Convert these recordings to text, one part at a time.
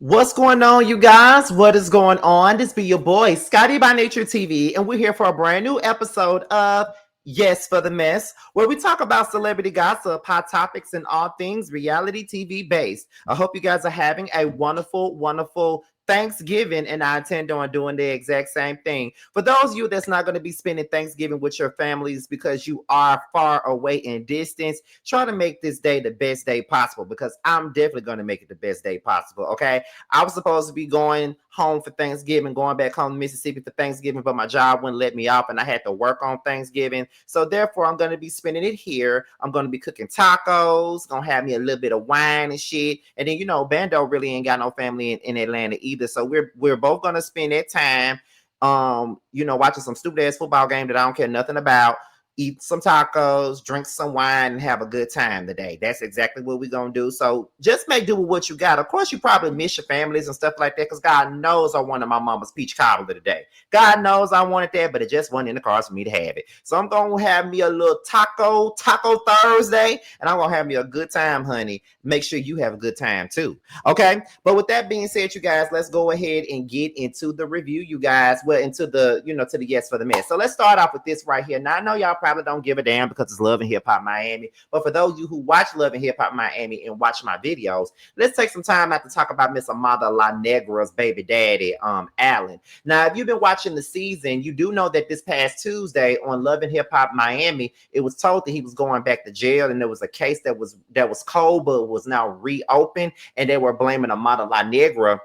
What's going on, you guys? What is going on? This be your boy, Scotty by Nature TV, and we're here for a brand new episode of Yes for the Mess, where we talk about celebrity gossip, hot topics, and all things reality TV based. I hope you guys are having a wonderful, wonderful Thanksgiving, and I intend on doing the exact same thing. For those of you that's not going to be spending Thanksgiving with your families because you are far away in distance, try to make this day the best day possible because I'm definitely going to make it the best day possible. Okay. I was supposed to be going home for Thanksgiving, going back home to Mississippi for Thanksgiving, but my job wouldn't let me off and I had to work on Thanksgiving. So therefore, I'm going to be spending it here. I'm going to be cooking tacos, going to have me a little bit of wine and shit. And then, Bando really ain't got no family in Atlanta either. So we're both going to spend that time, watching some stupid ass football game that I don't care nothing about, eat some tacos, drink some wine, and have a good time today. That's exactly what we're going to do. So just make do with what you got. Of course, you probably miss your families and stuff like that because God knows I wanted my mama's peach cobbler today. God knows I wanted that, but it just wasn't in the cards for me to have it. So I'm going to have me a little taco Thursday, and I'm going to have me a good time, honey. Make sure you have a good time too. Okay? But with that being said, you guys, let's go ahead and get into the review, you guys. Well, into the, to the Yes for the Mess. So let's start off with this right here. Now, I know y'all probably don't give a damn because it's Love and Hip Hop Miami. But for those of you who watch Love and Hip Hop Miami and watch my videos, let's take some time out to talk about Miss Amada La Negra's baby daddy, Alan. Now, if you've been watching the season, you do know that this past Tuesday on Love and Hip Hop Miami, it was told that he was going back to jail, and there was a case that was cold, but was now reopened, and they were blaming Amada La Negra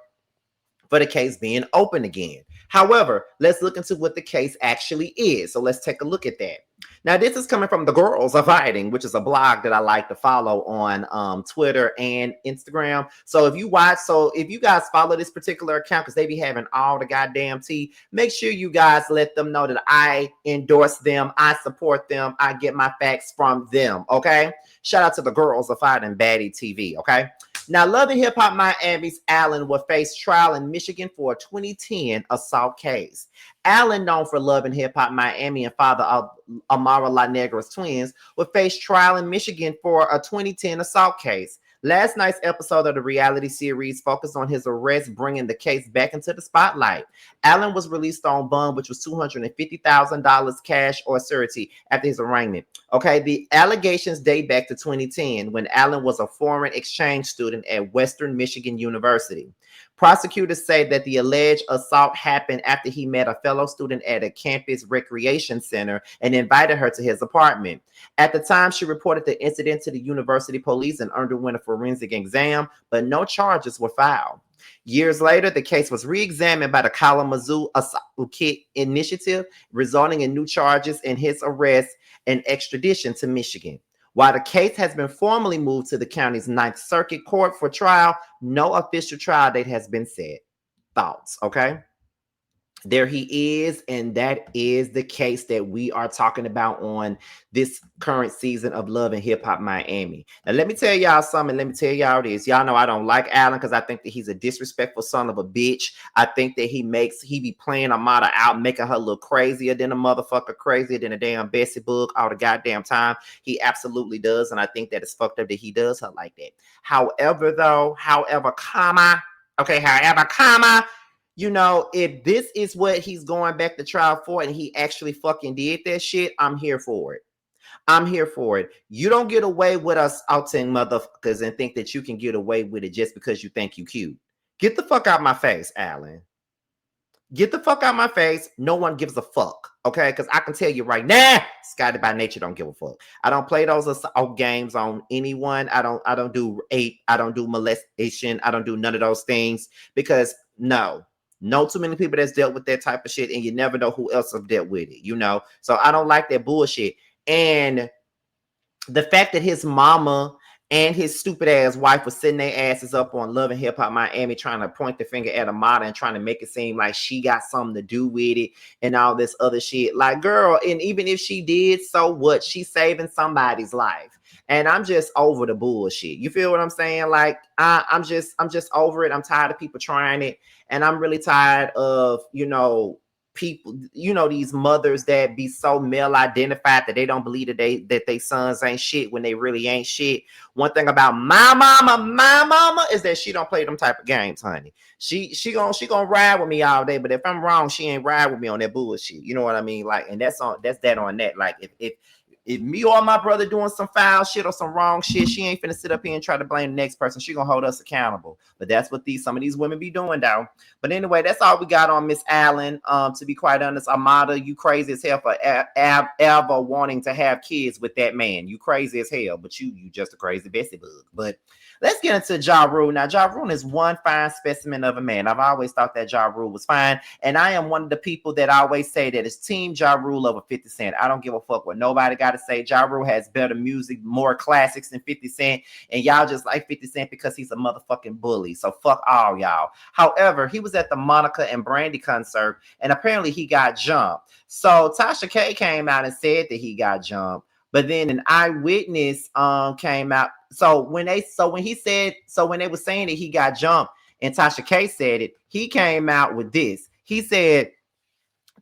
for the case being open again. However, let's look into what the case actually is. So let's take a look at that. Now, this is coming from The Girls Are Fighting, which is a blog that I like to follow on Twitter and Instagram. So if you guys follow this particular account, because they be having all the goddamn tea, make sure you guys let them know that I endorse them, I support them, I get my facts from them, okay? Shout out to The Girls Are Fighting Baddie TV, okay? Now, Love and Hip Hop Miami's Allen will face trial in Michigan for a 2010 assault case. Allen, known for Love and Hip Hop Miami and father of Amara La Negra's twins, will face trial in Michigan for a 2010 assault case. Last night's episode of the reality series focused on his arrest, bringing the case back into the spotlight. Allen was released on bond, which was $250,000 cash or surety after his arraignment. Okay, the allegations date back to 2010 when Allen was a foreign exchange student at Western Michigan University. Prosecutors say that the alleged assault happened after he met a fellow student at a campus recreation center and invited her to his apartment. At the time, she reported the incident to the university police and underwent a forensic exam, but no charges were filed. Years later, the case was re-examined by the Kalamazoo Assault Kit Initiative, resulting in new charges in his arrest and extradition to Michigan. While the case has been formally moved to the county's Ninth Circuit Court for trial, no official trial date has been set. Thoughts, okay? There he is, and that is the case that we are talking about on this current season of Love and Hip Hop Miami. Now, let me tell y'all something. Let me tell y'all this. Y'all know I don't like Allen because I think that he's a disrespectful son of a bitch. I think that he be playing Amada out, making her look crazier than a motherfucker, crazier than a damn Bessie book all the goddamn time. He absolutely does, and I think that it's fucked up that he does her like that. However, if this is what he's going back to trial for and he actually fucking did that shit, I'm here for it. I'm here for it. You don't get away with us outing motherfuckers and think that you can get away with it just because you think you cute. Get the fuck out my face, Allen. Get the fuck out my face. No one gives a fuck. Okay? Because I can tell you right now, Scotty by nature don't give a fuck. I don't play those games on anyone. I don't do rape. I don't do molestation. I don't do none of those things because no. Know too many people that's dealt with that type of shit, and you never know who else have dealt with it, So I don't like that bullshit. And the fact that his mama and his stupid ass wife was sitting their asses up on Love and Hip Hop Miami trying to point the finger at Amada and trying to make it seem like she got something to do with it and all this other shit. Like, girl, and even if she did, so what? She's saving somebody's life. And I'm just over the bullshit. You feel what I'm saying? Like, I'm just over it. I'm tired of people trying it. And I'm really tired of, people, you know, these mothers that be so male identified that they don't believe that they sons ain't shit when they really ain't shit. One thing about my mama is that she don't play them type of games, honey. She gonna ride with me all day, but if I'm wrong, she ain't ride with me on that bullshit. You know what I mean? Like, and that's that on that. Like, if me or my brother doing some foul shit or some wrong shit, she ain't finna sit up here and try to blame the next person. She gonna hold us accountable. But that's what some of these women be doing, though. But anyway, that's all we got on Miss Allen. To be quite honest, Amada, you crazy as hell for ever wanting to have kids with that man. You crazy as hell, but you just a crazy Bessie bug. But let's get into Ja Rule. Now, Ja Rule is one fine specimen of a man. I've always thought that Ja Rule was fine. And I am one of the people that always say that it's Team Ja Rule over 50 Cent. I don't give a fuck what nobody got to say. Ja Rule has better music, more classics than 50 Cent. And y'all just like 50 Cent because he's a motherfucking bully. So fuck all y'all. However, he was at the Monica and Brandy concert, and apparently he got jumped. So Tasha K came out and said that he got jumped. But then an eyewitness came out. So when they were saying that he got jumped and Tasha K said it, he came out with this. He said,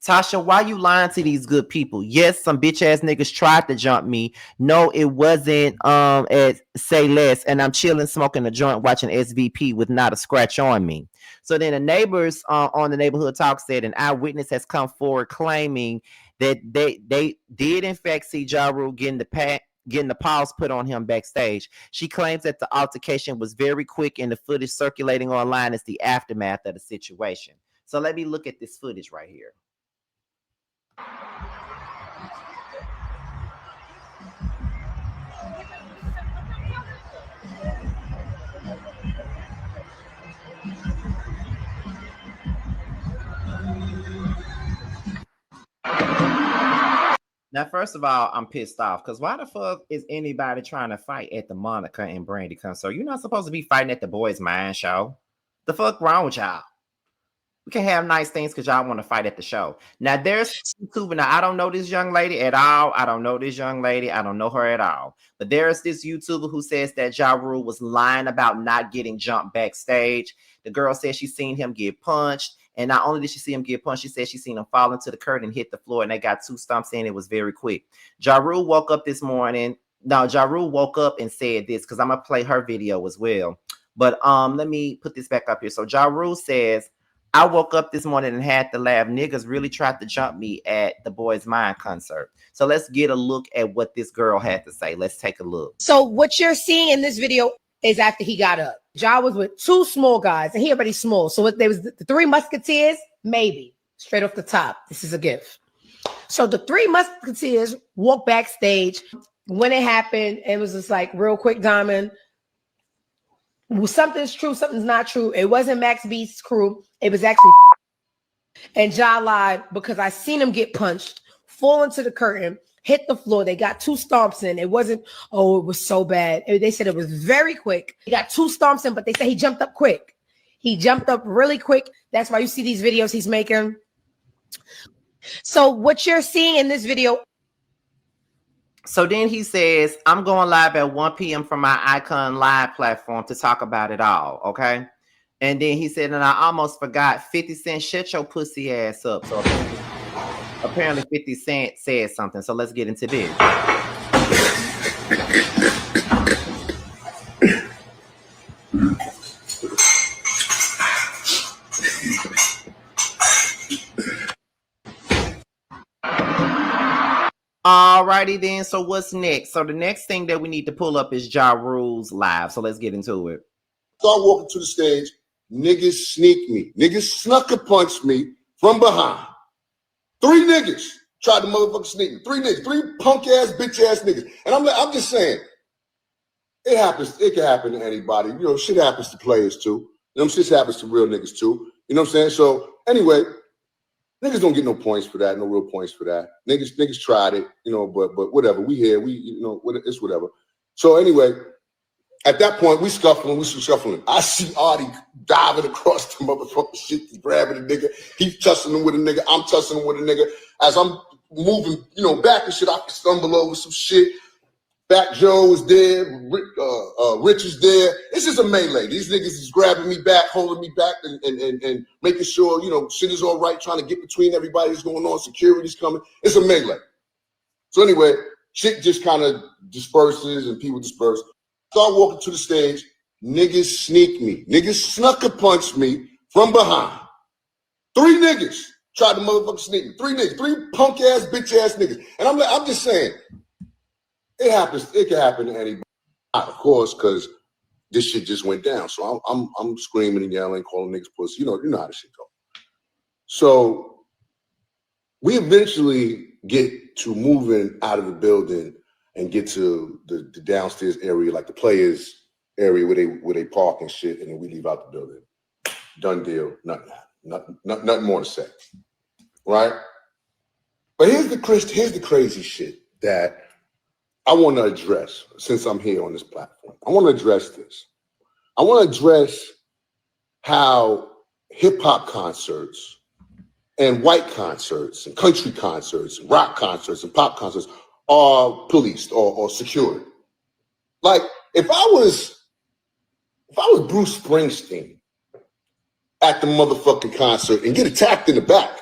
Tasha, why you lying to these good people? Yes, some bitch ass niggas tried to jump me. No, it wasn't at Say Less, and I'm chilling, smoking a joint, watching SVP with not a scratch on me. So then the neighbors on the Neighborhood Talk said an eyewitness has come forward claiming that they did in fact see Ja Rule getting the paws put on him backstage. She claims that the altercation was very quick and the footage circulating online is the aftermath of the situation. So let me look at this footage right here. Now, first of all, I'm pissed off because why the fuck is anybody trying to fight at the Monica and Brandy concert? You're not supposed to be fighting at the Boys Mind show. The fuck wrong with y'all? We can have nice things because y'all want to fight at the show. Now, there's YouTuber. Now, I don't know this young lady at all. I don't know her at all. But there's this YouTuber who says that Ja Rule was lying about not getting jumped backstage. The girl says she seen him get punched. And not only did she see him get punched, she said she seen him fall into the curtain and hit the floor. And they got 2 stumps in. It was very quick. Ja Rule woke up this morning. Now, Ja Rule woke up and said this because I'm going to play her video as well. But let me put this back up here. So Ja Rule says, I woke up this morning and had to laugh. Niggas really tried to jump me at the Boys Mind concert. So let's get a look at what this girl had to say. Let's take a look. So what you're seeing in this video is after he got up. Ja was with 2 small guys, and he already small. So there was the 3 Musketeers, maybe straight off the top. This is a gift. So the 3 Musketeers walked backstage. When it happened, it was just like real quick, Diamond. Something's true, something's not true. It wasn't Max B's crew. It was actually and Ja lied because I seen him get punched, fall into the curtain, hit the floor. They got 2 stomps in. It wasn't, oh, it was so bad. They said it was very quick. He got 2 stomps in, but they said he jumped up quick. He jumped up really quick. That's why you see these videos he's making. So what you're seeing in this video. So then he says, I'm going live at 1 p.m. from my Icon Live platform to talk about it all, okay? And then he said, and I almost forgot, 50 Cent, shut your pussy ass up. So apparently 50 Cent said something. So let's get into this. Alrighty then, so what's next? So the next thing that we need to pull up is Ja Rule's live. So let's get into it. Start walking to the stage, niggas sneak me. Niggas snucker punch me from behind. 3 niggas tried to motherfucking sneak me. 3 niggas, 3 punk ass, bitch ass niggas. And I'm just saying, it happens, it can happen to anybody. You know, shit happens to players too. You know, shit happens to real niggas too. You know what I'm saying? So anyway, niggas don't get no points for that, no real points for that. Niggas tried it, you know, but whatever. We here, you know, it's whatever. So anyway, at that point, we scuffling. I see Artie diving across the motherfucking shit, grabbing a nigga. He's tussling him with a nigga. I'm tussling him with a nigga. As I'm moving, you know, back and shit, I stumble over some shit. Fat Joe is there. Rich is there. It's just a melee. These niggas is grabbing me back, holding me back, and making sure, you know, shit is all right, trying to get between everybody that's going on. Security's coming. It's a melee. So anyway, shit just kind of disperses and people disperse. Start walking to the stage. Niggas sneak me. Niggas snucker punch me from behind. 3 niggas tried to motherfucking sneak me. 3 niggas. 3 punk ass, bitch ass niggas. And I'm just saying, it happens. It can happen to anybody, of course, because this shit just went down. So I'm screaming and yelling, calling niggas pussy. You know how this shit go. So we eventually get to moving out of the building and get to the downstairs area, like the players area where they park and shit, and then we leave out the building. Done deal. Nothing more to say, right? But here's the crazy shit that I want to address since I'm here on this platform. I want to address this. I want to address how hip hop concerts and white concerts and country concerts and rock concerts and pop concerts are policed or secured. Like if I was Bruce Springsteen at the motherfucking concert and get attacked in the back,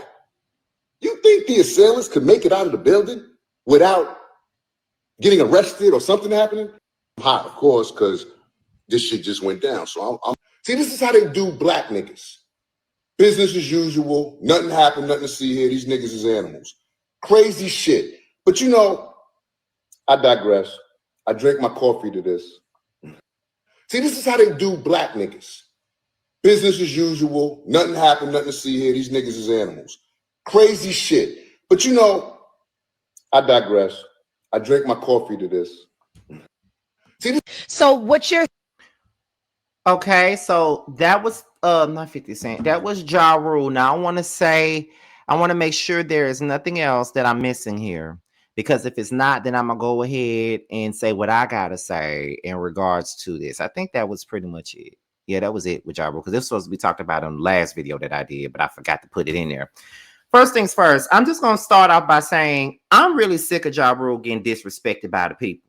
you think the assailants could make it out of the building without getting arrested or something happening? I'm hot, of course, because this shit just went down. So I'm see, this is how they do black niggas. Business as usual. Nothing happened, nothing to see here. These niggas is animals. Crazy shit. But you know, I digress. I drink my coffee to this. See, this is how they do black niggas. Business as usual. Nothing happened, nothing to see here. These niggas is animals. Crazy shit. But you know, I digress. I drink my coffee to this. See, So what's your Okay, so that was not 50 Cent. That was Ja Rule. Now I want to make sure there is nothing else that I'm missing here. Because if it's not, then I'm gonna go ahead and say what I gotta say in regards to this. I think that was pretty much it. Yeah, that was it with Ja Rule. Because this was supposed to be talked about on the last video that I did, but I forgot to put it in there. First things first, I'm just gonna start off by saying I'm really sick of Ja Rule getting disrespected by the people.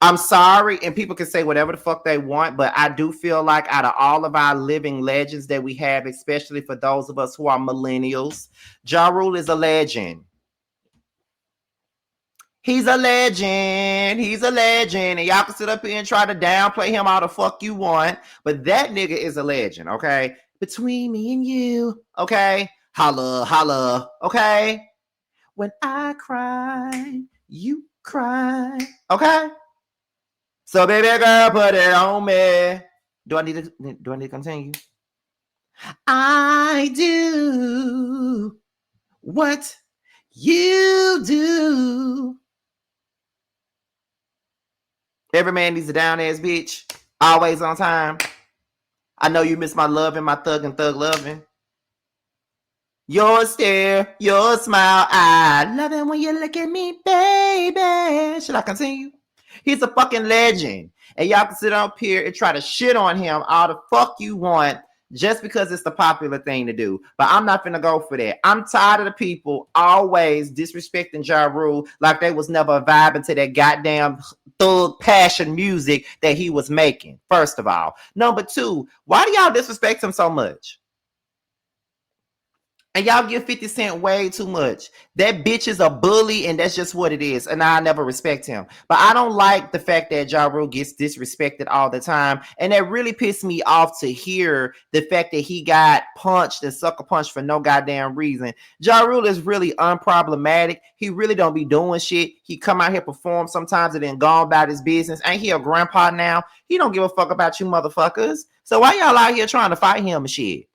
I'm sorry, and people can say whatever the fuck they want, but I do feel like out of all of our living legends that we have, especially for those of us who are millennials, Ja Rule is a legend. He's a legend. He's a legend. And y'all can sit up here and try to downplay him all the fuck you want, but that nigga is a legend, okay? Between me and you, okay? Holla, holla, okay? When I cry, you cry, okay? So baby girl, put it on me. Do I need to continue? I do what you do. Every man needs a down ass bitch. Always on time. I know you miss my love and my thug and thug loving. Your stare, your smile. I love it when you look at me, baby. Should I continue? He's a fucking legend. And y'all can sit up here and try to shit on him all the fuck you want just because it's the popular thing to do. But I'm not finna go for that. I'm tired of the people always disrespecting Ja Rule like they was never vibing to that goddamn thug passion music that he was making, first of all. Number two, why do y'all disrespect him so much? And y'all give 50 Cent way too much. That bitch is a bully, and that's just what it is. And I never respect him. But I don't like the fact that Ja Rule gets disrespected all the time. And that really pissed me off to hear the fact that he got punched and sucker punched for no goddamn reason. Ja Rule is really unproblematic. He really don't be doing shit. He come out here, perform sometimes, and then gone about his business. Ain't he a grandpa now? He don't give a fuck about you motherfuckers. So why y'all out here trying to fight him and shit?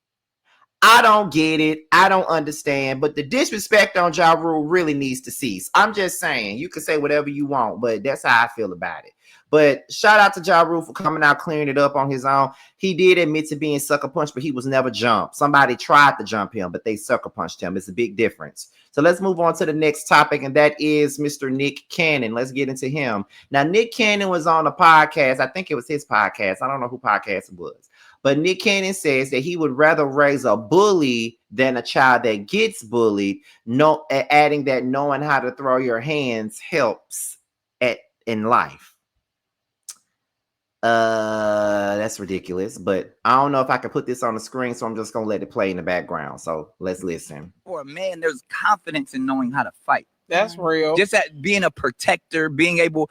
I don't get it. I don't understand. But the disrespect on Ja Rule really needs to cease. I'm just saying. You can say whatever you want, but that's how I feel about it. But shout out to Ja Rule for coming out, clearing it up on his own. He did admit to being sucker punched, but he was never jumped. Somebody tried to jump him, but they sucker punched him. It's a big difference. So let's move on to the next topic, and that is Mr. Nick Cannon. Let's get into him. Now, Nick Cannon was on a podcast. I think it was his podcast. I don't know who podcast it was. But Nick Cannon says that he would rather raise a bully than a child that gets bullied, adding that knowing how to throw your hands helps in life. That's ridiculous, but I don't know if I can put this on the screen, so I'm just gonna let it play in the background. So let's listen. For a man, there's confidence in knowing how to fight. That's real. Just at being a protector, being able,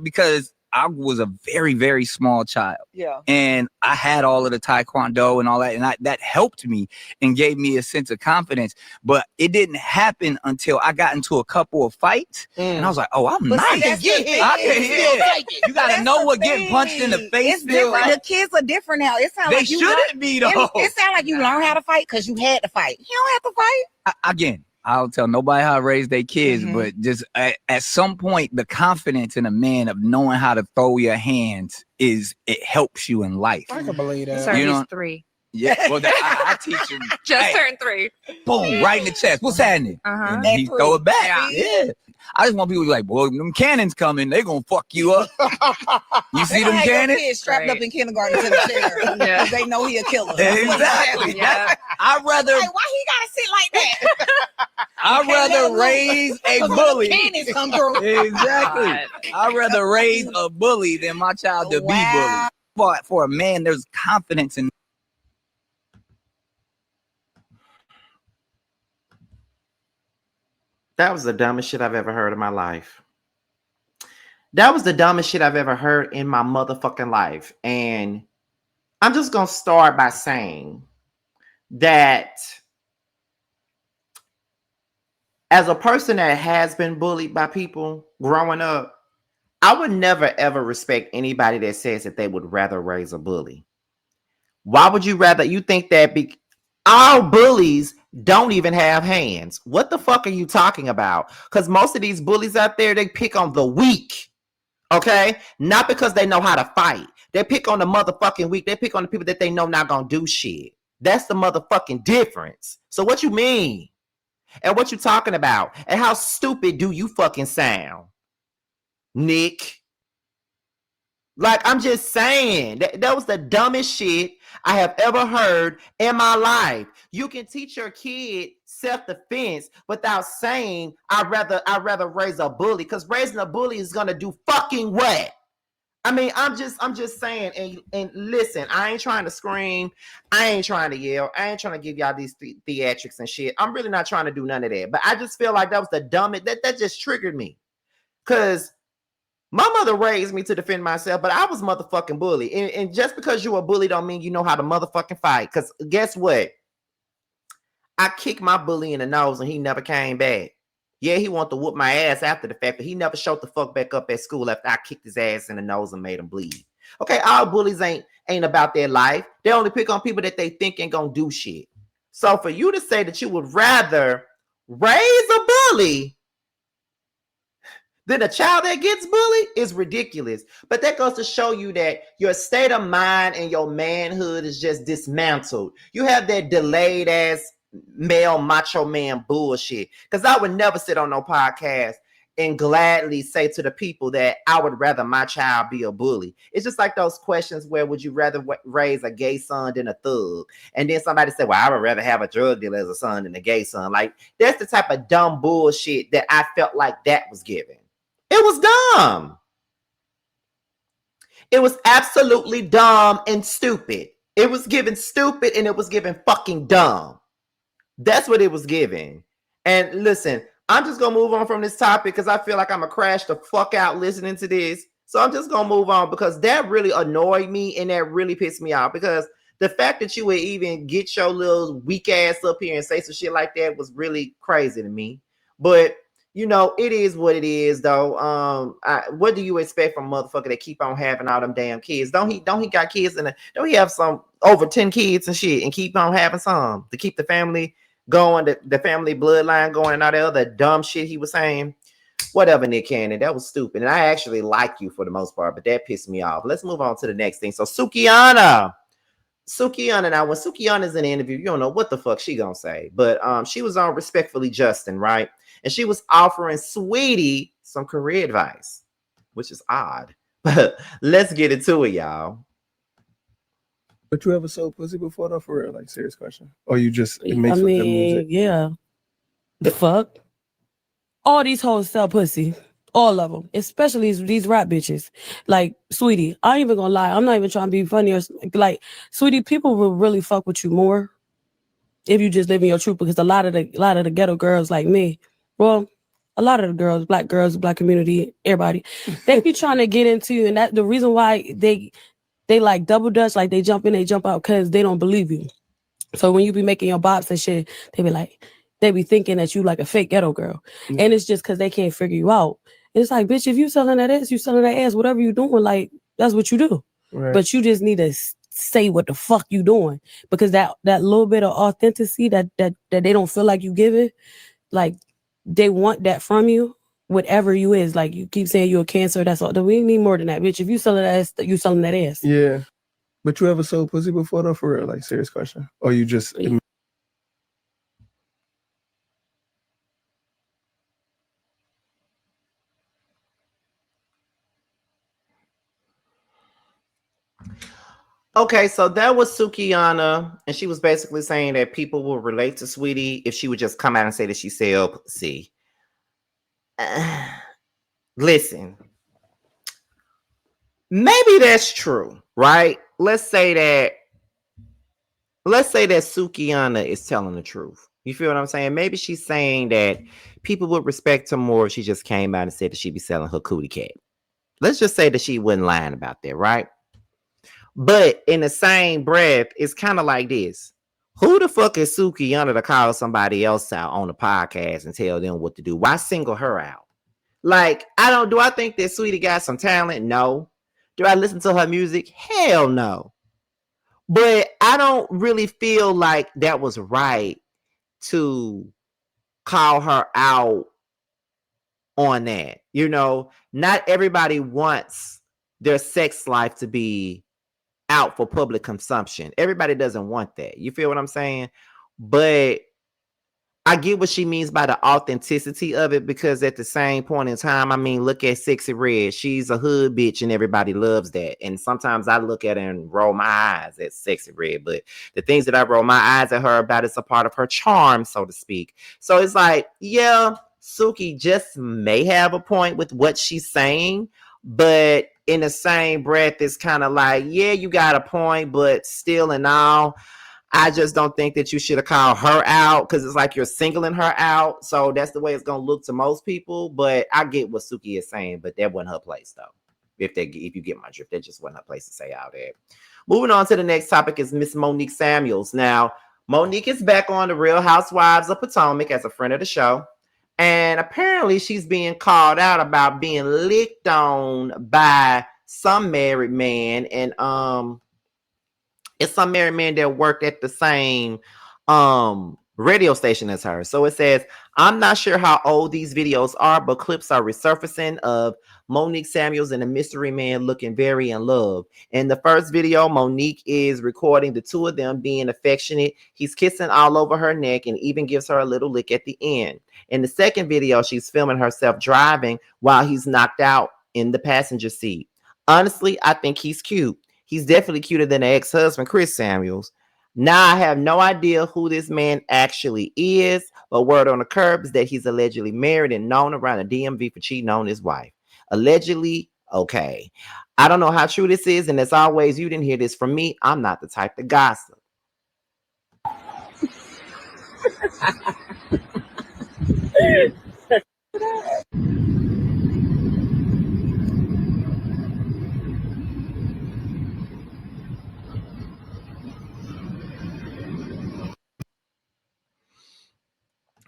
because I was a very, very small child. Yeah. And I had all of the taekwondo and all that. And that helped me and gave me a sense of confidence. But it didn't happen until I got into a couple of fights. And I was like, oh, I'm nice. I can hit. You got to know what getting punched in the face feels like. The kids are different now. It sounds They like you shouldn't be, though. It sounds like you learned how to fight because you had to fight. You don't have to fight. Again, I don't tell nobody how to raise their kids, but just at some point, the confidence in a man of knowing how to throw your hands it helps you in life. I can believe that. Sir, You know- he's 3. Yeah, well, I teach him. Just turned 3. Boom, right in the chest. What's happening? And he throw it back. Yeah. I just want people to be like, boy, them cannons coming, they gonna fuck you up. You see them cannons? Kids strapped up in kindergarten to the chair. Yeah. They know he a killer. Exactly. Yeah. I'd rather Like, why he gotta sit like that? I'd rather raise a bully. Cannons come through. Exactly. I'd rather raise a bully than my child to be bullied. For a man, there's confidence in. That was the dumbest shit I've ever heard in my life. That was the dumbest shit I've ever heard in my motherfucking life. And I'm just going to start by saying that as a person that has been bullied by people growing up, I would never ever respect anybody that says that they would rather raise a bully. Why would you rather? You think that all bullies don't even have hands. What the fuck are you talking about? Because most of these bullies out there, they pick on the weak. Okay? Not because they know how to fight. They pick on the motherfucking weak. They pick on the people that they know not gonna do shit. That's the motherfucking difference. So what you mean? And what you talking about? And how stupid do you fucking sound, Nick? Like, I'm just saying, that was the dumbest shit I have ever heard in my life. You can teach your kid self-defense without saying, I'd rather raise a bully, because raising a bully is gonna do fucking what? I mean, I'm just saying, and listen, I ain't trying to scream, I ain't trying to yell, I ain't trying to give y'all these theatrics and shit. I'm really not trying to do none of that. But I just feel like that was the dumbest, that just triggered me. Cause my mother raised me to defend myself, but I was motherfucking bullied. And just because you a bully don't mean you know how to motherfucking fight. Because guess what? I kicked my bully in the nose and he never came back. Yeah, he wanted to whoop my ass after the fact, but he never showed the fuck back up at school after I kicked his ass in the nose and made him bleed. Okay, all bullies ain't about their life. They only pick on people that they think ain't gonna do shit. So for you to say that you would rather raise a bully than a child that gets bullied is ridiculous. But that goes to show you that your state of mind and your manhood is just dismantled. You have that delayed ass male macho man bullshit. Because I would never sit on no podcast and gladly say to the people that I would rather my child be a bully. It's just like those questions where would you rather raise a gay son than a thug? And then somebody said, well, I would rather have a drug dealer as a son than a gay son. Like, that's the type of dumb bullshit that I felt like that was given. It was dumb. It was absolutely dumb and stupid. It was given stupid and it was given fucking dumb. That's what it was given. And listen, I'm just going to move on from this topic because I feel like I'm going to crash the fuck out listening to this. So I'm just going to move on because that really annoyed me and that really pissed me off, because the fact that you would even get your little weak ass up here and say some shit like that was really crazy to me. But you know, it is what it is, though. What do you expect from a motherfucker that keep on having all them damn kids? Don't he got kids don't he have some over 10 kids and shit and keep on having some to keep the family going, the family bloodline going and all the other dumb shit he was saying? Whatever, Nick Cannon, that was stupid. And I actually like you for the most part, but that pissed me off. Let's move on to the next thing. So Sukihana, now when Sukihana's in the interview, you don't know what the fuck she gonna say. But she was on Respectfully Justin, right? And she was offering Saweetie some career advice, which is odd. But let's get into it, y'all. But you ever sold pussy before, though, for real? Like, serious question. Or you just, it makes good music? Yeah. The fuck? All these hoes sell pussy. All of them, especially these rap bitches. Like, Sweetie, I ain't even gonna lie. I'm not even trying to be funny or like, Sweetie, people will really fuck with you more if you just live in your truth. Because a lot of the ghetto girls like me, well, a lot of the girls, black community, everybody, they be trying to get into you, and that the reason why they like double dutch, like they jump in, they jump out, because they don't believe you. So when you be making your bops and shit, they be thinking that you like a fake ghetto girl. And it's just because they can't figure you out. And it's like, bitch, if you selling that ass, you selling that ass, whatever you doing, like, that's what you do. Right. But you just need to say what the fuck you doing. Because that little bit of authenticity that they don't feel like you give it, like, they want that from you, whatever you is. Like, you keep saying you're a Cancer, that's all. We need more than that, bitch. If you selling that ass, you selling that ass. Yeah. But you ever sold pussy before though, for real? Like, serious question. Or you just Okay, so that was Sukihana, and she was basically saying that people will relate to Saweetie if she would just come out and say that she sell pussy. Listen, maybe that's true, right? Let's say that Sukihana is telling the truth. You feel what I'm saying? Maybe she's saying that people would respect her more if she just came out and said that she'd be selling her cootie cat. Let's just say that she wasn't lying about that, right? But in the same breath, it's kind of like this. Who the fuck is Sukihana to call somebody else out on the podcast and tell them what to do? Why single her out? Like, do I think that Saweetie got some talent? No. Do I listen to her music? Hell no. But I don't really feel like that was right to call her out on that. You know, not everybody wants their sex life to be out for public consumption. Everybody doesn't want that. You feel what I'm saying? But I get what she means by the authenticity of it, because at the same point in time, I mean, look at Sexy Red. She's a hood bitch and everybody loves that. And sometimes I look at her and roll my eyes at Sexy Red, but the things that I roll my eyes at her about is a part of her charm, so to speak. So it's like, yeah, Suki just may have a point with what she's saying, but in the same breath, it's kind of like, yeah, you got a point, but still and all, I just don't think that you should have called her out, because it's like you're singling her out. So that's the way it's going to look to most people. But I get what Suki is saying, but that wasn't her place, though. If you get my drift, that just wasn't her place to say out there. Moving on to the next topic is Miss Monique Samuels. Now, Monique is back on the Real Housewives of Potomac as a friend of the show. And apparently she's being called out about being licked on by some married man. And it's some married man that worked at the same radio station as her. So it says, I'm not sure how old these videos are, but clips are resurfacing of Monique Samuels and a mystery man looking very in love. In the first video, Monique is recording the two of them being affectionate. He's kissing all over her neck and even gives her a little lick at the end. In the second video, she's filming herself driving while he's knocked out in the passenger seat. Honestly, I think he's cute. He's definitely cuter than the ex-husband, Chris Samuels. Now, I have no idea who this man actually is, but word on the curb is that he's allegedly married and known around the DMV for cheating on his wife. Allegedly, okay. I don't know how true this is, and as always, you didn't hear this from me. I'm not the type to gossip.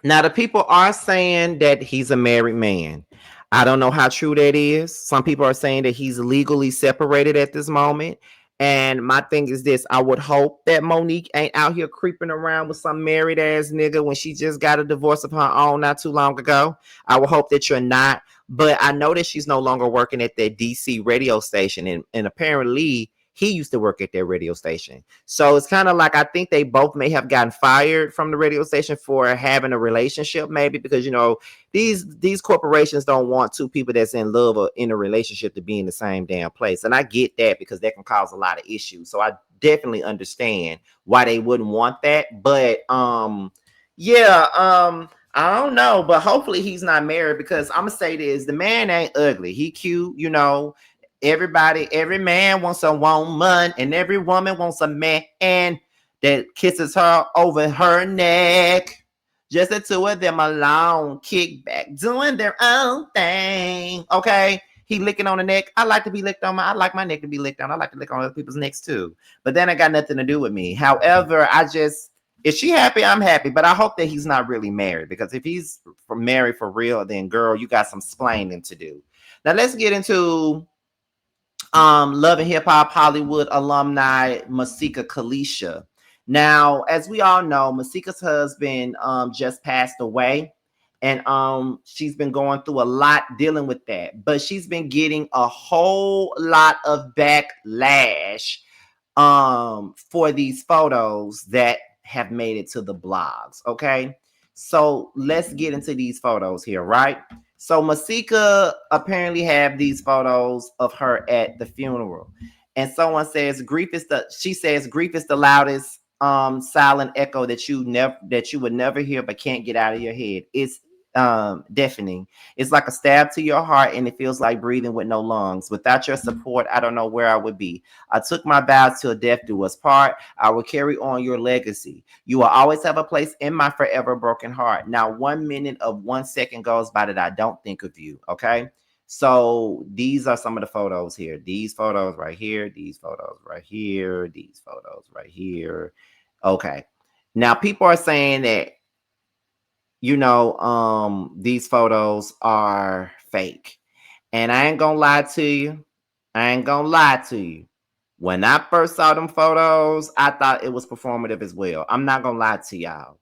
Now, the people are saying that he's a married man. I don't know how true that is. Some people are saying that he's legally separated at this moment. And my thing is this, I would hope that Monique ain't out here creeping around with some married ass nigga when she just got a divorce of her own not too long ago. I would hope that you're not. But I know that she's no longer working at that DC radio station. And apparently he used to work at their radio station. So it's kind of like, I think they both may have gotten fired from the radio station for having a relationship, maybe, because, you know, these corporations don't want two people that's in love or in a relationship to be in the same damn place. And I get that, because that can cause a lot of issues. So I definitely understand why they wouldn't want that. But I don't know, but hopefully he's not married because I'm gonna say this: the man ain't ugly. He cute, you know. Every man wants a woman, and every woman wants a man that kisses her over her neck. Just the two of them alone, kick back, doing their own thing. Okay. He licking on the neck. I like to be licked on I like my neck to be licked on. I like to lick on other people's necks too. But then it got nothing to do with me. However, is she happy? I'm happy, but I hope that he's not really married because if he's married for real, then girl, you got some splaining to do. Now let's get into Love and Hip Hop Hollywood alumni Masika Kalysha. Now, as we all know, Masika's husband just passed away, and she's been going through a lot dealing with that. But she's been getting a whole lot of backlash for these photos that have made it to the blogs. Okay, so let's get into these photos here, right? So Masika apparently have these photos of her at the funeral, and someone says she says grief is the loudest silent echo that you would never hear but can't get out of your head. It's deafening. It's like a stab to your heart, and it feels like breathing with no lungs. Without your support, I don't know where I would be. I took my vows till death do us part. I will carry on your legacy. You will always have a place in my forever broken heart. Now 1 minute of 1 second goes by that I don't think of you. Okay, so these are some of the photos here. These photos right here, these photos right here, these photos right here. Okay, now people are saying that these photos are fake. And I ain't gonna lie to you. When I first saw them photos, I thought it was performative as well. I'm not gonna lie to y'all.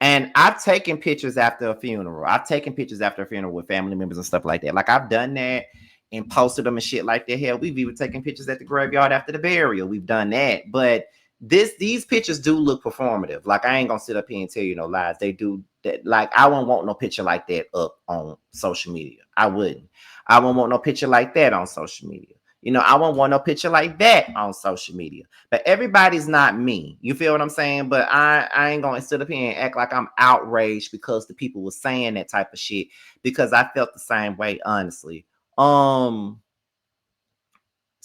And I've taken pictures after a funeral. I've taken pictures after a funeral with family members and stuff like that. Like I've done that and posted them and shit like that. Hell, we've even taken pictures at the graveyard after the burial. We've done that. But these pictures do look performative. Like I ain't gonna sit up here and tell you no lies. They do that. Like I wouldn't want no picture like that up on social media. I wouldn't. I wouldn't want no picture like that on social media. I won't want no picture like that on social media. But everybody's not me. You feel what I'm saying? But I ain't gonna sit up here and act like I'm outraged because the people were saying that type of shit. Because I felt the same way, honestly.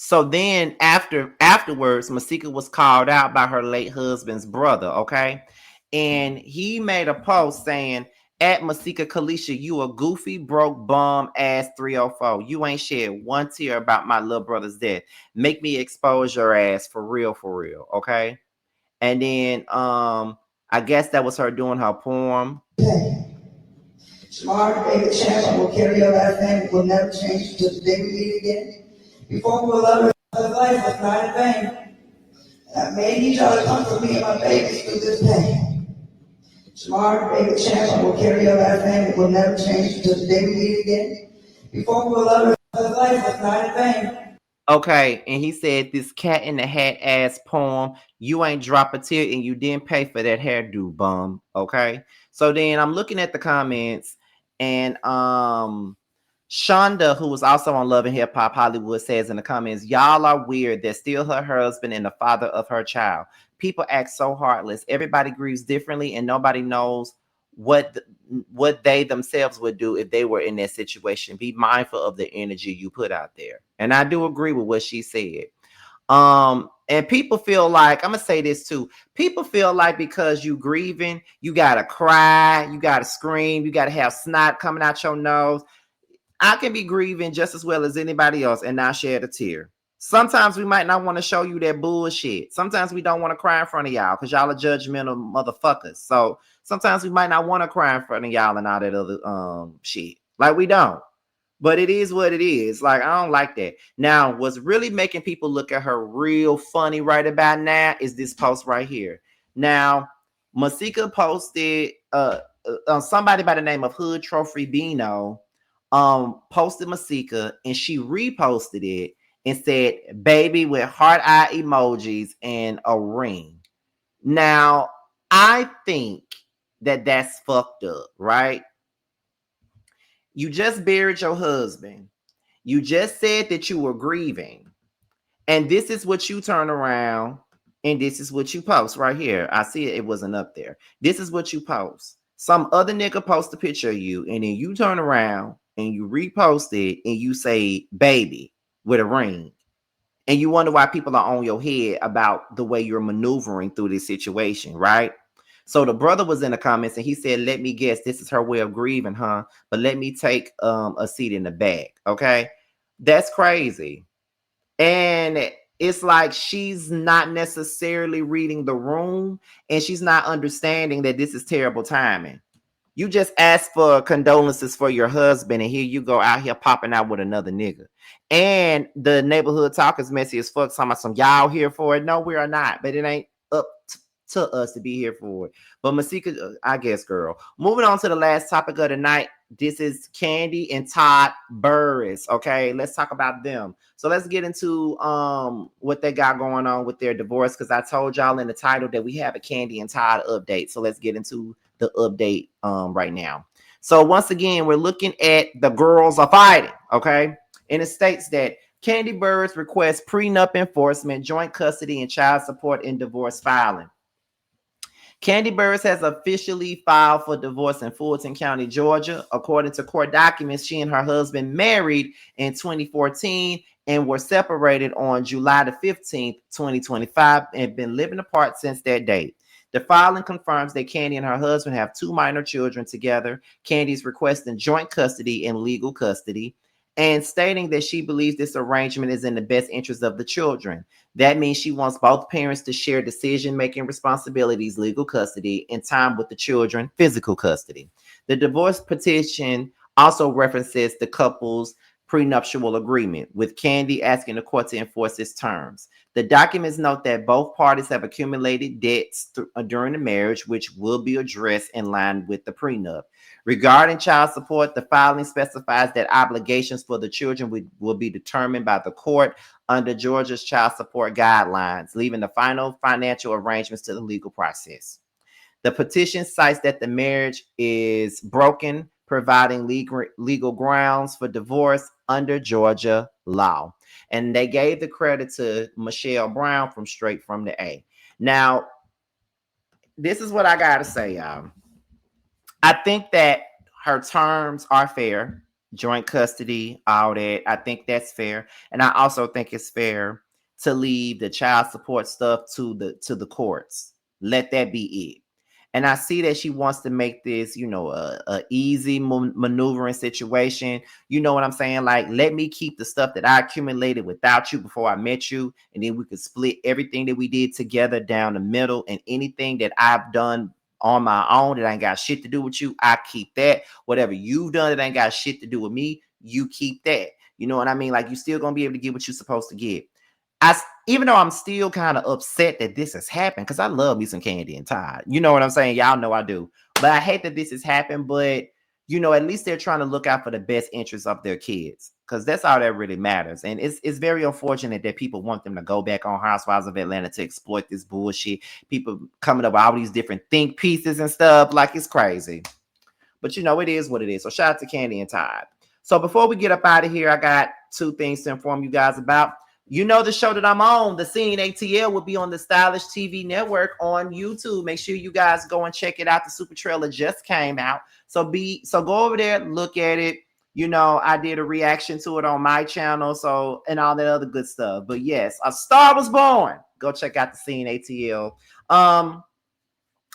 So then afterwards, Masika was called out by her late husband's brother, okay? And he made a post saying, at Masika Kalysha, you a goofy, broke, bum ass 304. You ain't shed one tear about my little brother's death. Make me expose your ass for real, okay? And then I guess that was her doing her poem. Smart, baby champ, I will carry your last name. It will never change until the day we meet again. Before we will love her life was not in vain. I may need y'all to comfort me and my babies through this pain. Smart, baby champ, I will carry your last name. It will never change until the day we meet again. Before we will love her life was not in vain. Okay, and he said this cat in the hat ass poem, you ain't drop a tear and you didn't pay for that hairdo, bum. Okay. So then I'm looking at the comments, and Shonda, who was also on Love and Hip Hop Hollywood, says in the comments, y'all are weird. They're still her husband and the father of her child. People act so heartless. Everybody grieves differently, and nobody knows what they themselves would do if they were in that situation. Be mindful of the energy you put out there. And I do agree with what she said. And people feel like, I'm gonna say this too. People feel like because you grieving, you gotta cry, you gotta scream, you gotta have snot coming out your nose. I can be grieving just as well as anybody else and not shed a tear. Sometimes we might not want to show you that bullshit. Sometimes we don't want to cry in front of y'all because y'all are judgmental motherfuckers. So sometimes we might not want to cry in front of y'all and all that other shit. Like we don't. But it is what it is. Like, I don't like that. Now, what's really making people look at her real funny right about now is this post right here. Now, Masika posted somebody by the name of Hood Trophy Bino posted Masika, and she reposted it and said baby with heart eye emojis and a ring. Now, I think that that's fucked up, right? You just buried your husband. You just said that you were grieving. And this is what you turn around and this is what you post right here. I see it wasn't up there. This is what you post some other nigga post a picture of you, and then you turn around and you repost it and you say baby with a ring. And you wonder why people are on your head about the way you're maneuvering through this situation, right? So the brother was in the comments and he said, let me guess, this is her way of grieving, huh? But let me take a seat in the back, okay? That's crazy. And it's like she's not necessarily reading the room, and she's not understanding that this is terrible timing. You just asked for condolences for your husband, and here you go out here popping out with another nigga. And the neighborhood talk is messy as fuck. Talking about some y'all here for it. No, we are not. But it ain't up to us to be here for it. But Masika, I guess, girl. Moving on to the last topic of the night. This is Kandi and Todd Burris. Okay, let's talk about them. So let's get into what they got going on with their divorce, because I told y'all in the title that we have a Kandi and Todd update. So let's get into the update right now. So once again, we're looking at the girls are fighting. Okay, and it states that Kandi Burris requests prenup enforcement, joint custody, and child support in divorce filing. Kandi Burris has officially filed for divorce in Fulton County, Georgia. According to court documents, she and her husband married in 2014 and were separated on July the 15th, 2025, and have been living apart since that date. The filing confirms that Kandi and her husband have 2 minor children together. Kandi's requesting joint custody and legal custody, and stating that she believes this arrangement is in the best interest of the children. That means she wants both parents to share decision-making responsibilities, legal custody, and time with the children, physical custody. The divorce petition also references the couple's prenuptial agreement, with Kandi asking the court to enforce its terms. The documents note that both parties have accumulated debts during the marriage, which will be addressed in line with the prenup. Regarding child support, the filing specifies that obligations for the children will be determined by the court under Georgia's child support guidelines, leaving the final financial arrangements to the legal process. The petition cites that the marriage is broken, providing legal grounds for divorce under Georgia law. And they gave the credit to Michelle Brown from Straight from the A. Now, this is what I got to say, y'all. I think that her terms are fair. Joint custody, all that. I think that's fair. And I also think it's fair to leave the child support stuff to the courts. Let that be it. And I see that she wants to make this, a easy maneuvering situation. You know what I'm saying? Like, let me keep the stuff that I accumulated without you before I met you. And then we could split everything that we did together down the middle. And anything that I've done on my own that ain't got shit to do with you, I keep that. Whatever you've done that ain't got shit to do with me, you keep that. You know what I mean? Like, you still gonna be able to get what you're supposed to get. Even though I'm still kind of upset that this has happened, because I love me some Kandi and Todd. You know what I'm saying? Y'all know I do. But I hate that this has happened. But, at least they're trying to look out for the best interests of their kids, because that's all that really matters. And it's very unfortunate that people want them to go back on Housewives of Atlanta to exploit this bullshit. People coming up with all these different think pieces and stuff. Like, it's crazy. But, it is what it is. So shout out to Kandi and Todd. So before we get up out of here, I got 2 things to inform you guys about. The show that I'm on, The Scene ATL, will be on the Stylish TV network on YouTube. Make sure you guys go and check it out. The super trailer just came out. So go over there, look at it. I did a reaction to it on my channel, and all that other good stuff. But yes, a star was born. Go check out The Scene ATL.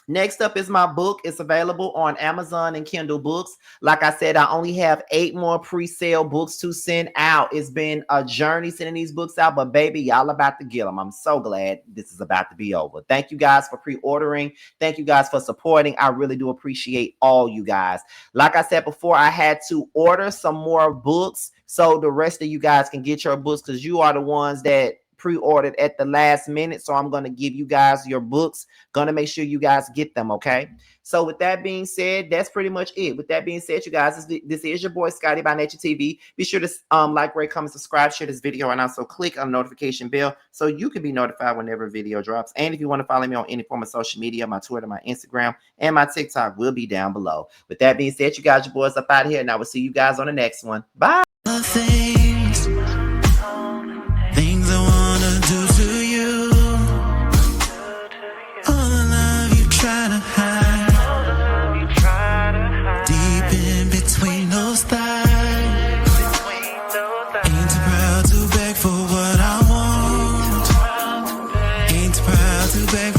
Next up is my book. It's available on Amazon and Kindle Books. Like I said, I only have 8 more pre-sale books to send out. It's been a journey sending these books out, but baby, y'all about to get them. I'm so glad this is about to be over. Thank you guys for pre-ordering. Thank you guys for supporting. I really do appreciate all you guys. Like I said before, I had to order some more books so the rest of you guys can get your books, because you are the ones that pre-ordered at the last minute. So I'm going to give you guys your books. Going to make sure you guys get them, okay? So with that being said, that's pretty much it. With that being said, you guys, this is your boy Scotty by Nature TV. Be sure to like, rate, comment, subscribe, share this video, and also click on the notification bell so you can be notified whenever a video drops. And if you want to follow me on any form of social media, my Twitter, my Instagram, and my TikTok will be down below. With that being said, you guys, your boys up out of here, and I will see you guys on the next one. Bye. Things I wanna do to you, all the love you try to hide. beg